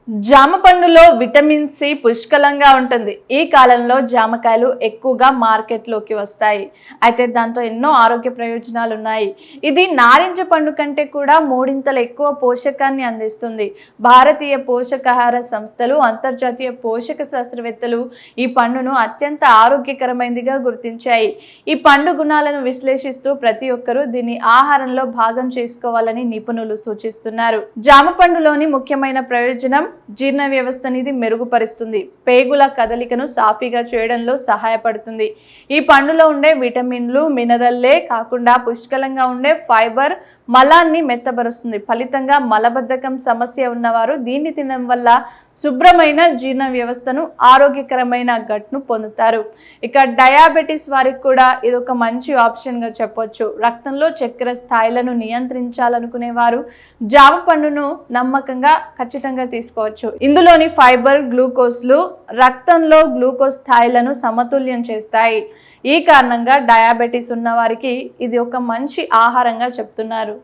జామ పండులో vitamin C పుష్కలంగా ఉంటుంది. ఈ కాలంలో జామకాయలు ఎక్కువగా మార్కెట్లోకి వస్తాయి. అయితే దాంతో ఎన్నో ఆరోగ్య ప్రయోజనాలు ఉన్నాయి. ఇది నారింజ పండు కంటే కూడా మూడింతలు ఎక్కువ పోషకాన్ని అందిస్తుంది. భారతీయ పోషకాహార సంస్థలు, అంతర్జాతీయ పోషక శాస్త్రవేత్తలు ఈ పండును అత్యంత ఆరోగ్యకరమైనదిగా గుర్తించాయి. ఈ పండు గుణాలను విశ్లేషిస్తూ ప్రతి ఒక్కరూ దీన్ని ఆహారంలో భాగం చేసుకోవాలని నిపుణులు సూచిస్తున్నారు. జామ పండులోని ముఖ్యమైన ప్రయోజనం జీర్ణ వ్యవస్థని మెరుగుపరుస్తుంది. పేగుల కదలికను సాఫీగా చేయడంలో సహాయపడుతుంది. ఈ పండులో ఉండే విటమిన్లు, మినరల్లే కాకుండా పుష్కలంగా ఉండే ఫైబర్ మలాన్ని మెత్తబరుస్తుంది. ఫలితంగా మలబద్ధకం సమస్య ఉన్నవారు దీన్ని తినడం వల్ల శుభ్రమైన జీర్ణ వ్యవస్థను, ఆరోగ్యకరమైన గట్ను పొందుతారు. ఇక డయాబెటీస్ వారికి కూడా ఇది ఒక మంచి ఆప్షన్గా చెప్పొచ్చు. రక్తంలో చక్కెర స్థాయిలను నియంత్రించాలనుకునే వారు జామ పండును నమ్మకంగా ఖచ్చితంగా తీసుకోవచ్చు. ఇందులోని ఫైబర్, గ్లూకోజ్లు రక్తంలో గ్లూకోజ్ స్థాయిలను సమతుల్యం చేస్తాయి. ఈ కారణంగా డయాబెటీస్ ఉన్న వారికి ఇది ఒక మంచి ఆహారంగా చెప్తున్నారు.